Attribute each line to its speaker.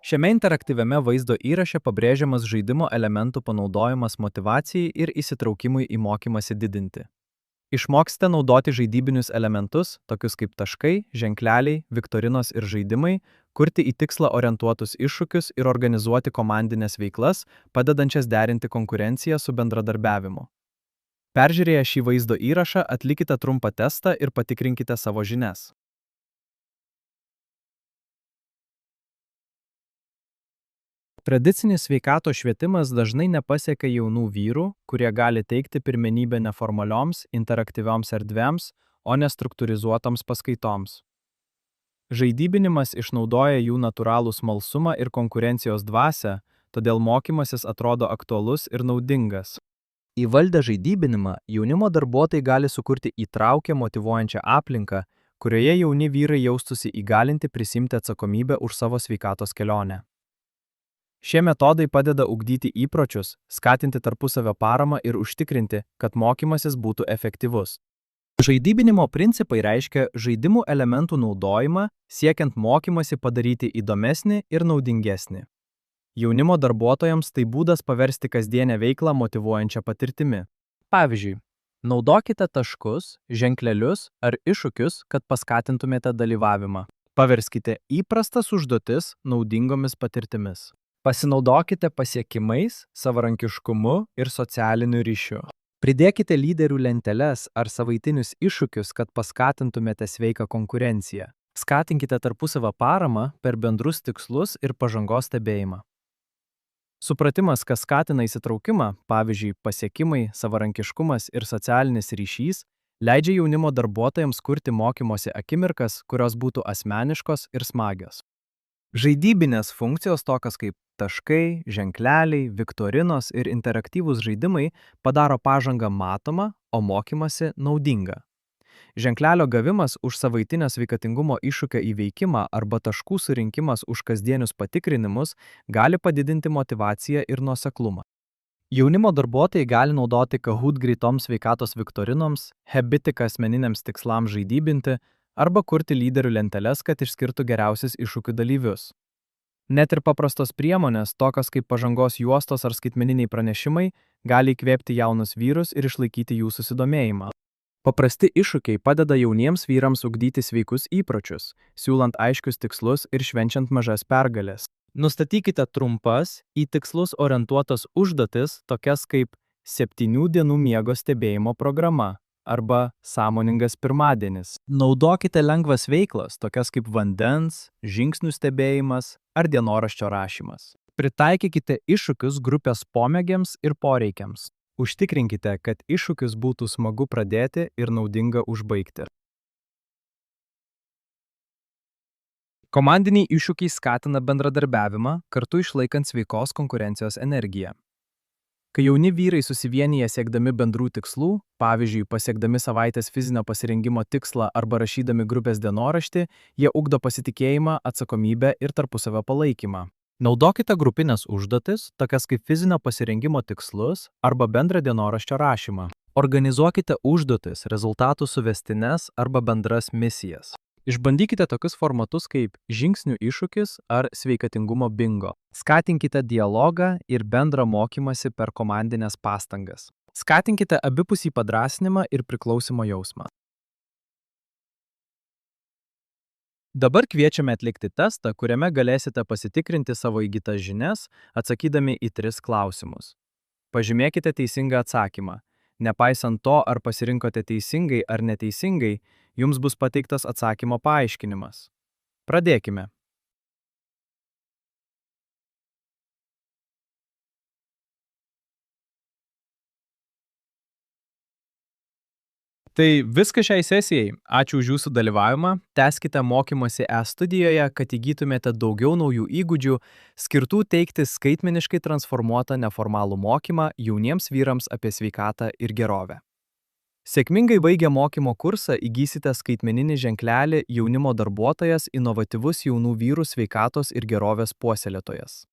Speaker 1: Šiame interaktyviame vaizdo įraše pabrėžiamas žaidimo elementų panaudojimas motyvacijai ir įsitraukimui į mokymąsi didinti. Išmoksite naudoti žaidybinius elementus, tokius kaip taškai, ženkleliai, viktorinos ir žaidimai, kurti į tikslą orientuotus iššūkius ir organizuoti komandinės veiklas, padedančias derinti konkurenciją su bendradarbiavimu. Peržiūrėję šį vaizdo įrašą, atlikite trumpą testą ir patikrinkite savo žinias. Tradicinis sveikatos švietimas dažnai nepasiekia jaunų vyrų, kurie gali teikti pirmenybę neformalioms, interaktyvioms erdvėms, o ne struktūrizuotoms paskaitoms. Žaidybinimas išnaudoja jų natūralų smalsumą ir konkurencijos dvasią, todėl mokymasis atrodo aktualus ir naudingas. Įvaldę žaidybinimą, jaunimo darbuotojai gali sukurti įtraukę motyvuojančią aplinką, kurioje jauni vyrai jaustųsi įgalinti prisimti atsakomybę už savo sveikatos kelionę. Šie metodai padeda ugdyti įpročius, skatinti tarpusavio paramą ir užtikrinti, kad mokymasis būtų efektyvus. Žaidybinimo principai reiškia žaidimų elementų naudojimą, siekiant mokymasi padaryti įdomesnį ir naudingesnį. Jaunimo darbuotojams tai būdas paversti kasdienę veiklą motyvuojančią patirtimi. Pavyzdžiui, naudokite taškus, ženklelius ar iššūkius, kad paskatintumėte dalyvavimą. Paverskite įprastas užduotis naudingomis patirtimis. Pasinaudokite pasiekimais, savarankiškumu ir socialiniu ryšiu. Pridėkite lyderių lenteles ar savaitinius iššūkius, kad paskatintumėte sveiką konkurenciją. Skatinkite tarpusavio paramą per bendrus tikslus ir pažangos stebėjimą. Supratimas, kas skatina įsitraukimą, pavyzdžiui, pasiekimai, savarankiškumas ir socialinis ryšys, leidžia jaunimo darbuotojams kurti mokymosi akimirkas, kurios būtų asmeniškos ir smagios. Žaidybinės funkcijos tokios kaip taškai, ženkleliai, viktorinos ir interaktyvūs žaidimai padaro pažangą matomą, o mokymasi naudingą. Ženklelio gavimas už savaitinio sveikatingumo iššūkio įveikimą arba taškų surinkimas už kasdienius patikrinimus gali padidinti motyvaciją ir nuoseklumą. Jaunimo darbuotojai gali naudoti Kahoot greitoms sveikatos viktorinoms, Habitiką asmeniniams tikslams žaidybinti arba kurti lyderių lenteles, kad išskirtų geriausius iššūkių dalyvius. Net ir paprastos priemonės, tokios kaip pažangos juostos ar skaitmeniniai pranešimai, gali įkvėpti jaunus vyrus ir išlaikyti jų susidomėjimą. Paprasti iššūkiai padeda jauniems vyrams ugdyti sveikus įpročius, siūlant aiškius tikslus ir švenčiant mažas pergales. Nustatykite trumpas, į tikslus orientuotas užduotis, tokias kaip 7 dienų miego stebėjimo programa arba sąmoningas pirmadienis. Naudokite lengvas veiklas, tokias kaip vandens, žingsnių stebėjimas ar dienoraščio rašymas. Pritaikykite iššūkius grupės pomėgiams ir poreikiams. Užtikrinkite, kad iššūkius būtų smagu pradėti ir naudinga užbaigti. Komandiniai iššūkiai skatina bendradarbiavimą, kartu išlaikant sveikos konkurencijos energiją. Kai jauni vyrai susivienyje siekdami bendrų tikslų, pavyzdžiui, pasiekdami savaitės fizinio pasirengimo tikslą arba rašydami grupės dienoraštį, jie ugdo pasitikėjimą, atsakomybę ir tarpusavio palaikymą. Naudokite grupinės užduotis, tokias kaip fizinio pasirengimo tikslus arba bendrą dienoraščio rašymą. Organizuokite užduotis, rezultatų suvestines arba bendras misijas. Išbandykite tokius formatus kaip žingsnių iššūkis ar sveikatingumo bingo. Skatinkite dialogą ir bendrą mokymasi per komandinės pastangas. Skatinkite abipusį padrąsinimą ir priklausimo jausmą. Dabar kviečiame atlikti testą, kuriame galėsite pasitikrinti savo įgytas žinias, atsakydami į 3 klausimus. Pažymėkite teisingą atsakymą. Nepaisant to, ar pasirinkote teisingai ar neteisingai, jums bus pateiktas atsakymo paaiškinimas. Pradėkime. Tai viskas šiai sesijai. Ačiū už jūsų dalyvavimą. Tęskite mokymąsi e-studijoje, kad įgytumėte daugiau naujų įgūdžių, skirtų teikti skaitmeniškai transformuotą neformalų mokymą jauniems vyrams apie sveikatą ir gerovę. Sėkmingai baigę mokymo kursą įgysite skaitmeninį ženklelį jaunimo darbuotojas inovatyvus jaunų vyrų sveikatos ir gerovės puoselėtojas.